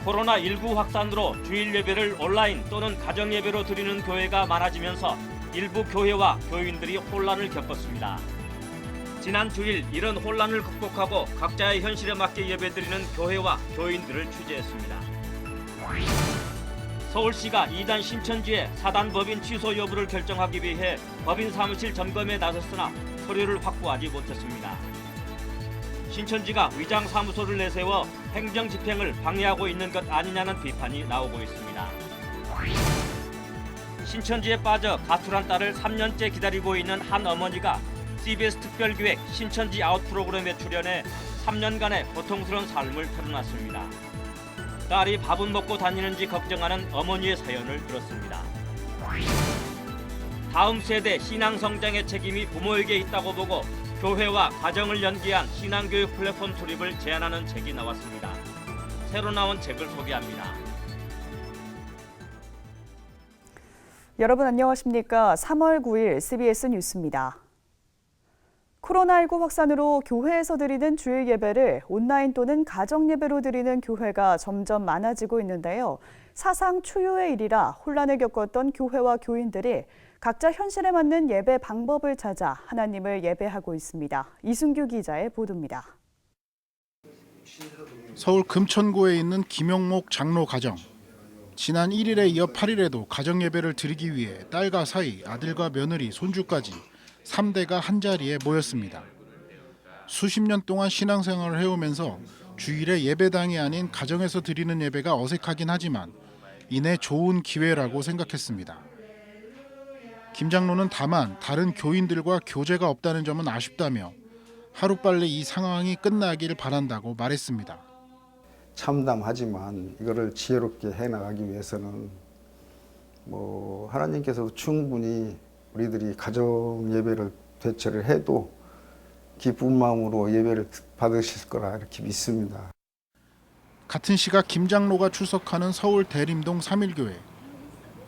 코로나19 확산으로 주일 예배를 온라인 또는 가정 예배로 드리는 교회가 많아지면서 일부 교회와 교인들이 혼란을 겪었습니다. 지난 주일 이런 혼란을 극복하고 각자의 현실에 맞게 예배드리는 교회와 교인들을 취재했습니다. 서울시가 2단 신천지의 4단 법인 취소 여부를 결정하기 위해 법인 사무실 점검에 나섰으나 서류를 확보하지 못했습니다. 신천지가 위장 사무소를 내세워 행정 집행을 방해하고 있는 것 아니냐는 비판이 나오고 있습니다. 신천지에 빠져 가출한 딸을 3년째 기다리고 있는 한 어머니가 CBS 특별기획 신천지 아웃 프로그램에 출연해 3년간의 고통스러운 삶을 털어놨습니다. 딸이 밥은 먹고 다니는지 걱정하는 어머니의 사연을 들었습니다. 다음 세대 신앙 성장의 책임이 부모에게 있다고 보고 교회와 가정을 연계한 신앙교육 플랫폼 수립을 제안하는 책이 나왔습니다. 새로 나온 책을 소개합니다. 여러분 안녕하십니까? 3월 9일 CBS 뉴스입니다. 코로나19 확산으로 교회에서 드리는 주일 예배를 온라인 또는 가정 예배로 드리는 교회가 점점 많아지고 있는데요. 사상 초유의 일이라 혼란을 겪었던 교회와 교인들이 각자 현실에 맞는 예배 방법을 찾아 하나님을 예배하고 있습니다. 이순규 기자의 보도입니다. 서울 금천구에 있는 김영목 장로 가정. 지난 1일에 이어 8일에도 가정 예배를 드리기 위해 딸과 사위, 아들과 며느리, 손주까지 3대가 한자리에 모였습니다. 수십 년 동안 신앙생활을 해오면서 주일에 예배당이 아닌 가정에서 드리는 예배가 어색하긴 하지만 이내 좋은 기회라고 생각했습니다. 김 장로는 다만 다른 교인들과 교제가 없다는 점은 아쉽다며 하루빨리 이 상황이 끝나길 바란다고 말했습니다. 참담하지만 이거를 지혜롭게 해나가기 위해서는 하나님께서 충분히 우리들이 가정 예배를 대처를 해도 기쁜 마음으로 예배를 받으실 거라 이렇게 믿습니다. 같은 시각 김 장로가 출석하는 서울 대림동 3일교회.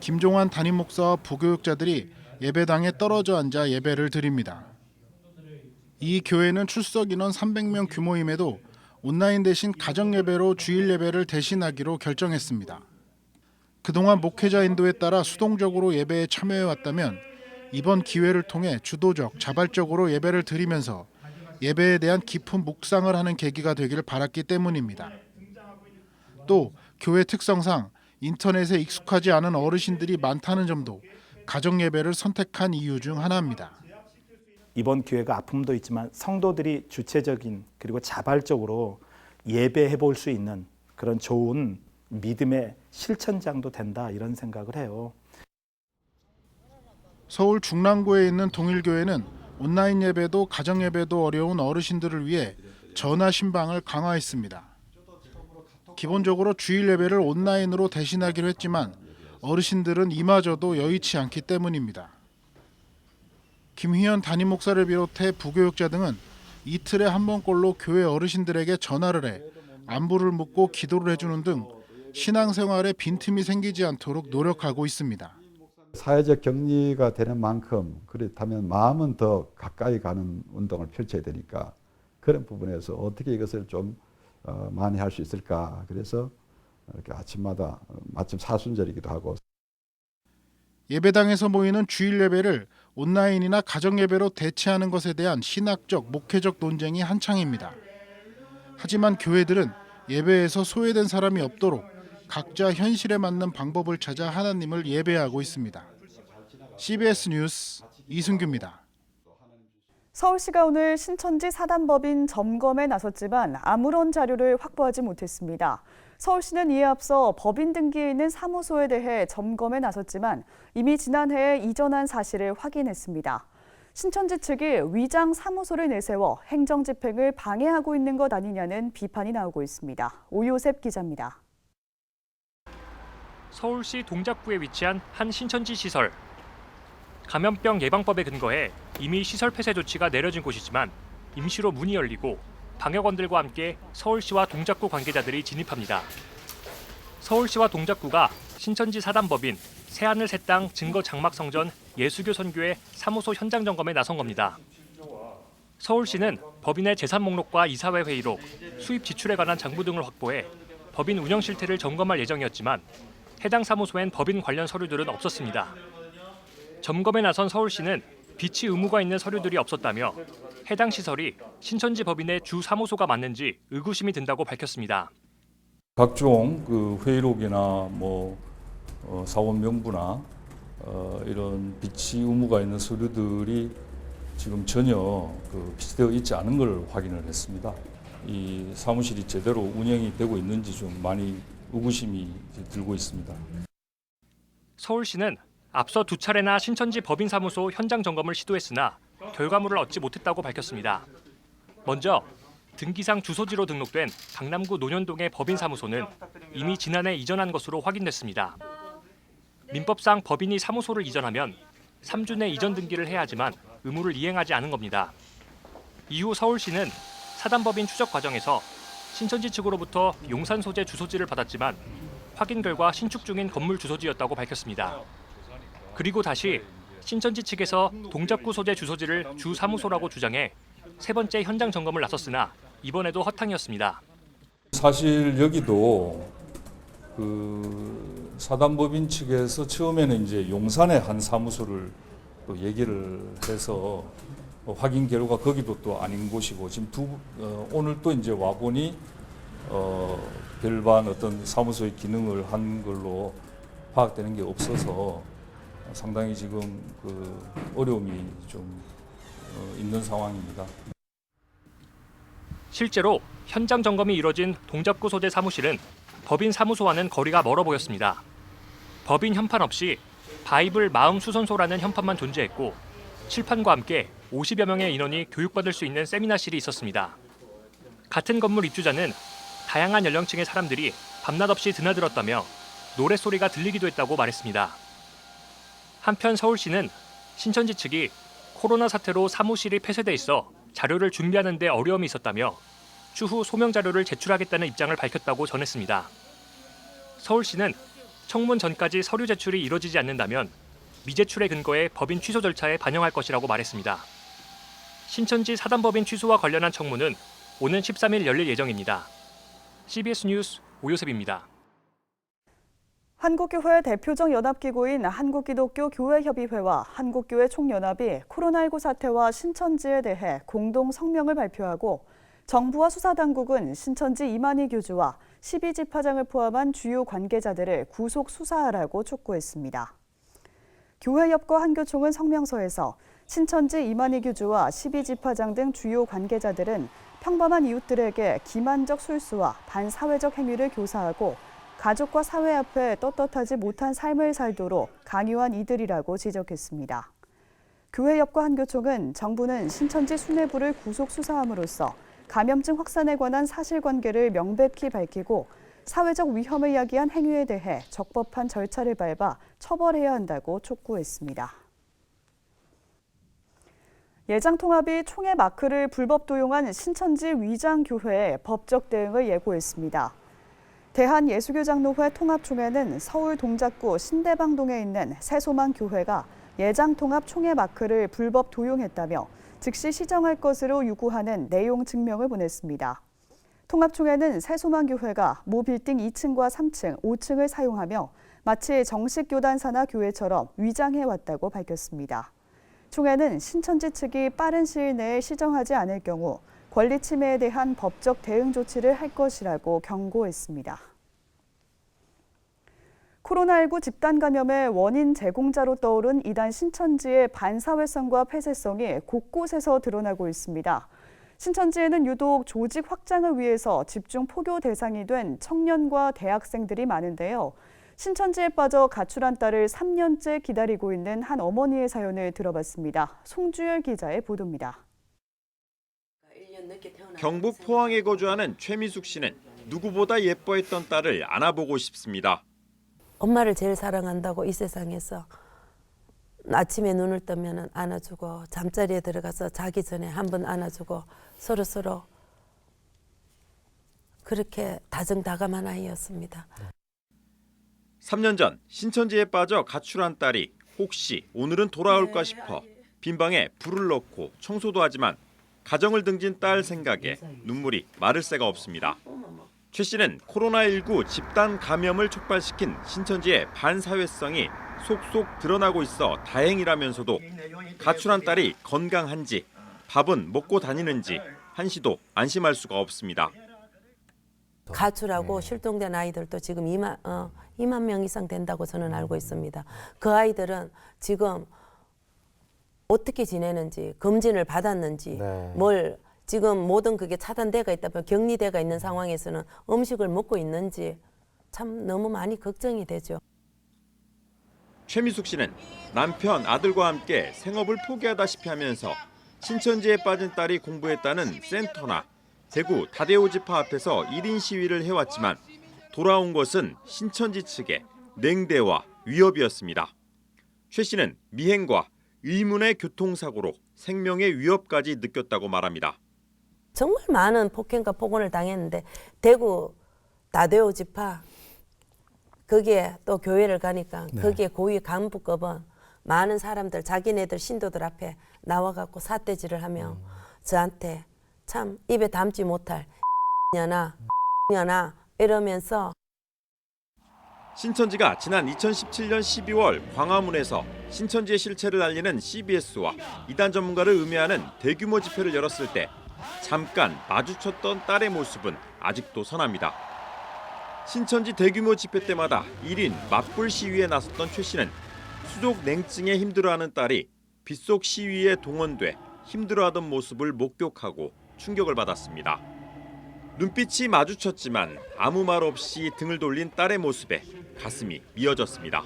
김종환 담임 목사와 부교육자들이 예배당에 떨어져 앉아 예배를 드립니다. 이 교회는 출석 인원 300명 규모임에도 온라인 대신 가정 예배로 주일 예배를 대신하기로 결정했습니다. 그동안 목회자 인도에 따라 수동적으로 예배에 참여해왔다면 이번 기회를 통해 주도적, 자발적으로 예배를 드리면서 예배에 대한 깊은 묵상을 하는 계기가 되길 바랐기 때문입니다. 또 교회 특성상 인터넷에 익숙하지 않은 어르신들이 많다는 점도 가정 예배를 선택한 이유 중 하나입니다. 이번 기회가 아픔도 있지만 성도들이 주체적인 그리고 자발적으로 예배해 볼 수 있는 그런 좋은 믿음의 실천장도 된다 이런 생각을 해요. 서울 중랑구에 있는 동일교회는 온라인 예배도 가정 예배도 어려운 어르신들을 위해 전화 신방을 강화했습니다. 기본적으로 주일 예배를 온라인으로 대신하기로 했지만 어르신들은 이마저도 여의치 않기 때문입니다. 김희연 담임 목사를 비롯해 부교육자 등은 이틀에 한 번꼴로 교회 어르신들에게 전화를 해 안부를 묻고 기도를 해주는 등 신앙생활에 빈틈이 생기지 않도록 노력하고 있습니다. 사회적 격리가 되는 만큼 그렇다면 마음은 더 가까이 가는 운동을 펼쳐야 되니까 그런 부분에서 어떻게 이것을 좀 많이 할 수 있을까. 그래서 이렇게 아침마다 마침 사순절이기도 하고. 예배당에서 모이는 주일 예배를 온라인이나 가정 예배로 대체하는 것에 대한 신학적, 목회적 논쟁이 한창입니다. 하지만 교회들은 예배에서 소외된 사람이 없도록 각자 현실에 맞는 방법을 찾아 하나님을 예배하고 있습니다. CBS 뉴스 이순규입니다. 서울시가 오늘 신천지 4단 법인 점검에 나섰지만 아무런 자료를 확보하지 못했습니다. 서울시는 이에 앞서 법인 등기에 있는 사무소에 대해 점검에 나섰지만 이미 지난해에 이전한 사실을 확인했습니다. 신천지 측이 위장 사무소를 내세워 행정 집행을 방해하고 있는 것 아니냐는 비판이 나오고 있습니다. 오요셉 기자입니다. 서울시 동작구에 위치한 한 신천지 시설. 감염병 예방법에 근거해 이미 시설 폐쇄 조치가 내려진 곳이지만 임시로 문이 열리고 방역원들과 함께 서울시와 동작구 관계자들이 진입합니다. 서울시와 동작구가 신천지 4단 법인 새하늘 새 땅 증거 장막 성전 예수교 선교회 사무소 현장 점검에 나선 겁니다. 서울시는 법인의 재산 목록과 이사회 회의록, 수입 지출에 관한 장부 등을 확보해 법인 운영 실태를 점검할 예정이었지만 해당 사무소엔 법인 관련 서류들은 없었습니다. 점검에 나선 서울시는 비치 의무가 있는 서류들이 없었다며 해당 시설이 신천지 법인의 주 사무소가 맞는지 의구심이 든다고 밝혔습니다. 각종 그 회의록이나 사원 명부나 이런 비치 의무가 있는 서류들이 지금 전혀 비치되어 있지 않은 걸 확인을 했습니다. 이 사무실이 제대로 운영이 되고 있는지 좀 많이 의구심이 들고 있습니다. 서울시는 앞서 2차례나 신천지 법인사무소 현장 점검을 시도했으나 결과물을 얻지 못했다고 밝혔습니다. 먼저 등기상 주소지로 등록된 강남구 논현동의 법인사무소는 이미 지난해 이전한 것으로 확인됐습니다. 민법상 법인이 사무소를 이전하면 3주 내 이전 등기를 해야 하지만 의무를 이행하지 않은 겁니다. 이후 서울시는 사단법인 추적 과정에서 신천지 측으로부터 용산 소재 주소지를 받았지만 확인 결과 신축 중인 건물 주소지였다고 밝혔습니다. 그리고 다시 신천지 측에서 동작구 소재 주소지를 주 사무소라고 주장해 세 번째 현장 점검을 나섰으나 이번에도 허탕이었습니다. 사실 여기도 사단법인 측에서 처음에는 이제 용산의 한 사무소를 또 얘기를 해서 확인 결과 거기도 또 아닌 곳이고 지금 오늘 또 이제 와 보니 별반 어떤 사무소의 기능을 한 걸로 파악되는 게 없어서 상당히 지금 어려움이 좀 있는 상황입니다. 실제로 현장 점검이 이뤄진 동작구 소재 사무실은 법인 사무소와는 거리가 멀어 보였습니다. 법인 현판 없이 바이블 마음수선소라는 현판만 존재했고 칠판과 함께 50여 명의 인원이 교육받을 수 있는 세미나실이 있었습니다. 같은 건물 입주자는 다양한 연령층의 사람들이 밤낮 없이 드나들었다며 노랫소리가 들리기도 했다고 말했습니다. 한편 서울시는 신천지 측이 코로나 사태로 사무실이 폐쇄돼 있어 자료를 준비하는 데 어려움이 있었다며 추후 소명 자료를 제출하겠다는 입장을 밝혔다고 전했습니다. 서울시는 청문 전까지 서류 제출이 이뤄지지 않는다면 미제출의 근거에 법인 취소 절차에 반영할 것이라고 말했습니다. 신천지 사단법인 취소와 관련한 청문은 오는 13일 열릴 예정입니다. CBS 뉴스 오요셉입니다. 한국교회 대표적 연합기구인 한국기독교교회협의회와 한국교회 총연합이 코로나19 사태와 신천지에 대해 공동 성명을 발표하고 정부와 수사당국은 신천지 이만희 교주와 12지파장을 포함한 주요 관계자들을 구속 수사하라고 촉구했습니다. 교회협과 한교총은 성명서에서 신천지 이만희 교주와 12지파장 등 주요 관계자들은 평범한 이웃들에게 기만적 술수와 반사회적 행위를 교사하고 가족과 사회 앞에 떳떳하지 못한 삶을 살도록 강요한 이들이라고 지적했습니다. 교회협과 한교총은 정부는 신천지 수뇌부를 구속 수사함으로써 감염증 확산에 관한 사실관계를 명백히 밝히고 사회적 위험을 야기한 행위에 대해 적법한 절차를 밟아 처벌해야 한다고 촉구했습니다. 예장통합이 총회 마크를 불법 도용한 신천지 위장교회에 법적 대응을 예고했습니다. 대한예수교장로회 통합총회는 서울 동작구 신대방동에 있는 새소망교회가 예장통합 총회 마크를 불법 도용했다며 즉시 시정할 것으로 요구하는 내용 증명을 보냈습니다. 통합총회는 새소망교회가 모 빌딩 2층과 3층, 5층을 사용하며 마치 정식 교단사나 교회처럼 위장해왔다고 밝혔습니다. 총회는 신천지 측이 빠른 시일 내에 시정하지 않을 경우 권리 침해에 대한 법적 대응 조치를 할 것이라고 경고했습니다. 코로나19 집단 감염의 원인 제공자로 떠오른 이단 신천지의 반사회성과 폐쇄성이 곳곳에서 드러나고 있습니다. 신천지에는 유독 조직 확장을 위해서 집중 포교 대상이 된 청년과 대학생들이 많은데요. 신천지에 빠져 가출한 딸을 3년째 기다리고 있는 한 어머니의 사연을 들어봤습니다. 송주열 기자의 보도입니다. 경북 포항에 거주하는 최미숙 씨는 누구보다 예뻐했던 딸을 안아보고 싶습니다. 엄마를 제일 사랑한다고 이 세상에서 아침에 눈을 뜨면 안아주고 잠자리에 들어가서 자기 전에 한 번 안아주고 서로 그렇게 다정다감한 아이였습니다. 3년 전 신천지에 빠져 가출한 딸이 혹시 오늘은 돌아올까 싶어 빈방에 불을 넣고 청소도 하지만 가정을 등진 딸 생각에 눈물이 마를 새가 없습니다. 최 씨는 코로나19 집단 감염을 촉발시킨 신천지의 반사회성이 속속 드러나고 있어 다행이라면서도 가출한 딸이 건강한지, 밥은 먹고 다니는지 한시도 안심할 수가 없습니다. 가출하고 실종된 아이들도 지금 2만 명 이상 된다고 저는 알고 있습니다. 그 아이들은 지금 어떻게 지내는지, 검진을 받았는지, 뭘 지금 모든 그게 차단돼가 있다면 격리돼가 있는 상황에서는 음식을 먹고 있는지 참 너무 많이 걱정이 되죠. 최미숙 씨는 남편, 아들과 함께 생업을 포기하다시피 하면서 신천지에 빠진 딸이 공부했다는 센터나 대구 다대오 지파 앞에서 1인 시위를 해왔지만 돌아온 것은 신천지 측의 냉대와 위협이었습니다. 최 씨는 미행과 의문의 교통사고로 생명의 위협까지 느꼈다고 말합니다. 정말 많은 폭행과 폭언을 당했는데 대구 다대오 지파 거기에 또 교회를 가니까 거기에 고위 간부급은 많은 사람들 자기네들 신도들 앞에 나와갖고 삿대질을 하며 저한테 참 입에 담지 못할 냐나 이러면서 신천지가 지난 2017년 12월 광화문에서 신천지의 실체를 알리는 CBS와 이단 전문가를 음해하는 대규모 집회를 열었을 때 잠깐 마주쳤던 딸의 모습은 아직도 선합니다. 신천지 대규모 집회 때마다 1인 맞불 시위에 나섰던 최 씨는 수족 냉증에 힘들어하는 딸이 빗속 시위에 동원돼 힘들어하던 모습을 목격하고 충격을 받았습니다. 눈빛이 마주쳤지만 아무 말 없이 등을 돌린 딸의 모습에 가슴이 미어졌습니다.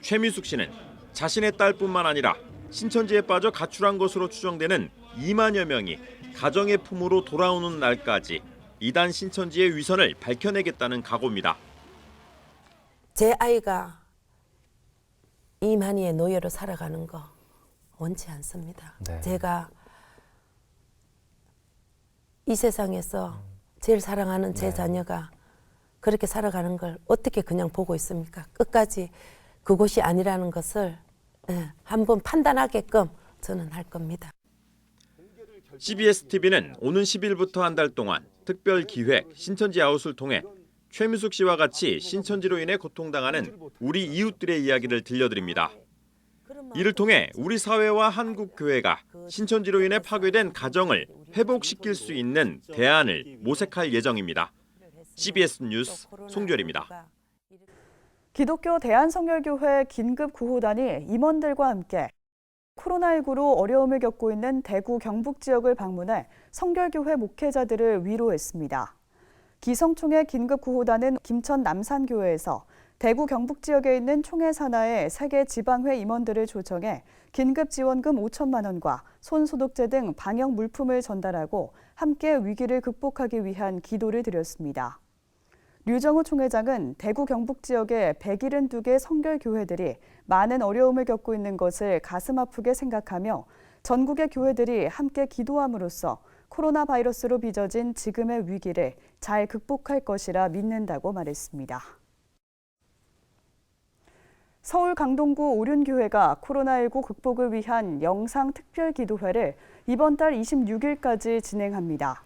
최미숙 씨는 자신의 딸뿐만 아니라 신천지에 빠져 가출한 것으로 추정되는 2만여 명이 가정의 품으로 돌아오는 날까지 이단 신천지의 위선을 밝혀내겠다는 각오입니다. 제 아이가 이만희의 노예로 살아가는 거 원치 않습니다. 제가 이 세상에서 제일 사랑하는 제 자녀가 그렇게 살아가는 걸 어떻게 그냥 보고 있습니까? 끝까지 그곳이 아니라는 것을 한번 판단하게끔 저는 할 겁니다. CBS TV는 오는 10일부터 한 달 동안 특별 기획 신천지 아웃을 통해 최미숙 씨와 같이 신천지로 인해 고통당하는 우리 이웃들의 이야기를 들려드립니다. 이를 통해 우리 사회와 한국 교회가 신천지로 인해 파괴된 가정을 회복시킬 수 있는 대안을 모색할 예정입니다. CBS 뉴스 송주열입니다. 기독교 대한성결교회 긴급구호단이 임원들과 함께 코로나19로 어려움을 겪고 있는 대구 경북 지역을 방문해 성결교회 목회자들을 위로했습니다. 기성총회 긴급구호단은 김천 남산교회에서 대구 경북 지역에 있는 총회 산하의 세계 지방회 임원들을 초청해 긴급지원금 5천만 원과 손소독제 등 방역 물품을 전달하고 함께 위기를 극복하기 위한 기도를 드렸습니다. 류정우 총회장은 대구 경북 지역의 172개 성결교회들이 많은 어려움을 겪고 있는 것을 가슴 아프게 생각하며 전국의 교회들이 함께 기도함으로써 코로나 바이러스로 빚어진 지금의 위기를 잘 극복할 것이라 믿는다고 말했습니다. 서울 강동구 오륜교회가 코로나19 극복을 위한 영상 특별 기도회를 이번 달 26일까지 진행합니다.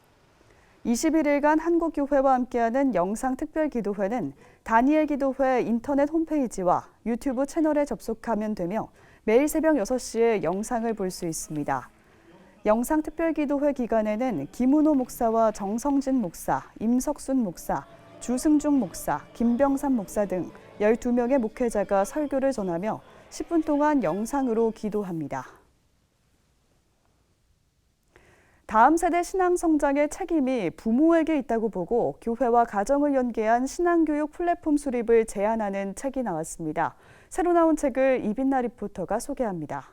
21일간 한국교회와 함께하는 영상 특별 기도회는 다니엘 기도회 인터넷 홈페이지와 유튜브 채널에 접속하면 되며 매일 새벽 6시에 영상을 볼 수 있습니다. 영상 특별 기도회 기간에는 김은호 목사와 정성진 목사, 임석순 목사, 주승중 목사, 김병삼 목사 등 12명의 목회자가 설교를 전하며 10분 동안 영상으로 기도합니다. 다음 세대 신앙 성장의 책임이 부모에게 있다고 보고 교회와 가정을 연계한 신앙교육 플랫폼 수립을 제안하는 책이 나왔습니다. 새로 나온 책을 이빈나 리포터가 소개합니다.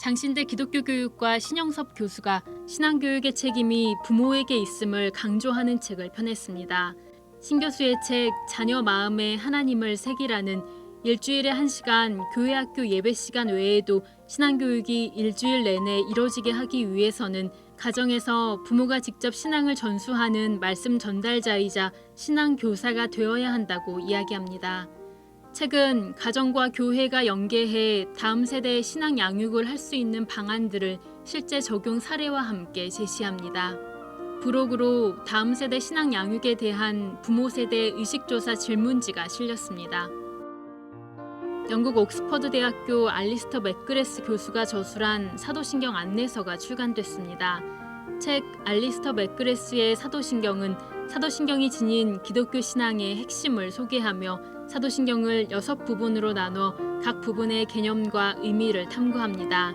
장신대 기독교 교육과 신영섭 교수가 신앙교육의 책임이 부모에게 있음을 강조하는 책을 펴냈습니다. 신 교수의 책 자녀 마음에 하나님을 새기라는 일주일에 1시간 교회 학교 예배 시간 외에도 신앙교육이 일주일 내내 이뤄지게 하기 위해서는 가정에서 부모가 직접 신앙을 전수하는 말씀 전달자이자 신앙교사가 되어야 한다고 이야기합니다. 책은 가정과 교회가 연계해 다음 세대의 신앙 양육을 할 수 있는 방안들을 실제 적용 사례와 함께 제시합니다. 부록으로 다음 세대 신앙 양육에 대한 부모 세대 의식조사 질문지가 실렸습니다. 영국 옥스퍼드 대학교 알리스터 맥그레스 교수가 저술한 사도신경 안내서가 출간됐습니다. 책 알리스터 맥그레스의 사도신경은 사도신경이 지닌 기독교 신앙의 핵심을 소개하며 사도신경을 6부분으로 나눠 각 부분의 개념과 의미를 탐구합니다.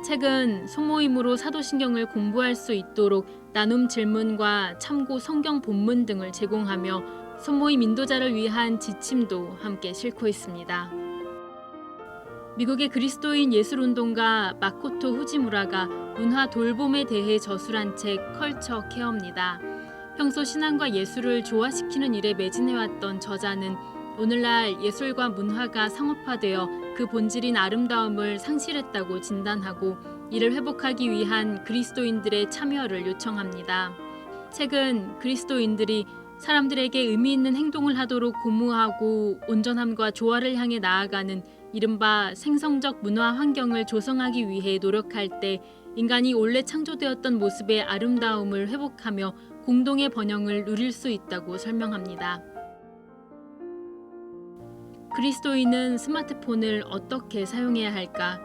책은 소모임으로 사도신경을 공부할 수 있도록 나눔 질문과 참고 성경 본문 등을 제공하며 소모임 인도자를 위한 지침도 함께 싣고 있습니다. 미국의 그리스도인 예술운동가 마코토 후지무라가 문화 돌봄에 대해 저술한 책 컬처 케어입니다. 평소 신앙과 예술을 조화시키는 일에 매진해왔던 저자는 오늘날 예술과 문화가 상업화되어 그 본질인 아름다움을 상실했다고 진단하고 이를 회복하기 위한 그리스도인들의 참여를 요청합니다. 책은 그리스도인들이 사람들에게 의미 있는 행동을 하도록 고무하고 온전함과 조화를 향해 나아가는 이른바 생성적 문화 환경을 조성하기 위해 노력할 때 인간이 원래 창조되었던 모습의 아름다움을 회복하며 공동의 번영을 누릴 수 있다고 설명합니다. 그리스도인은 스마트폰을 어떻게 사용해야 할까?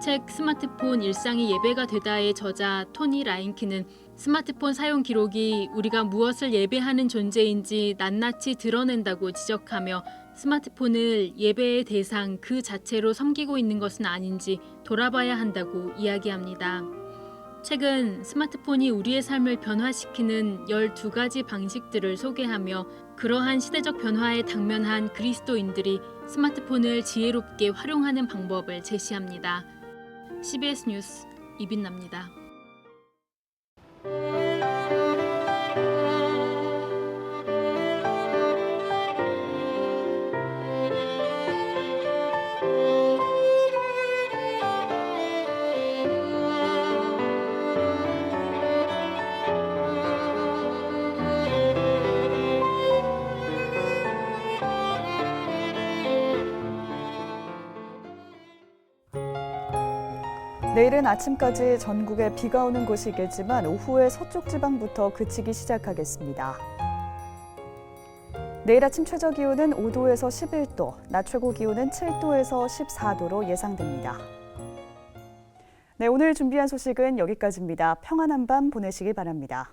책 스마트폰 일상이 예배가 되다의 저자 토니 라인키는 스마트폰 사용 기록이 우리가 무엇을 예배하는 존재인지 낱낱이 드러낸다고 지적하며 스마트폰을 예배의 대상 그 자체로 섬기고 있는 것은 아닌지 돌아봐야 한다고 이야기합니다. 책은 스마트폰이 우리의 삶을 변화시키는 12가지 방식들을 소개하며 그러한 시대적 변화에 당면한 그리스도인들이 스마트폰을 지혜롭게 활용하는 방법을 제시합니다. CBS 뉴스 이빈나입니다. 내일은 아침까지 전국에 비가 오는 곳이겠지만 오후에 서쪽 지방부터 그치기 시작하겠습니다. 내일 아침 최저 기온은 5도에서 11도, 낮 최고 기온은 7도에서 14도로 예상됩니다. 네, 오늘 준비한 소식은 여기까지입니다. 평안한 밤 보내시기 바랍니다.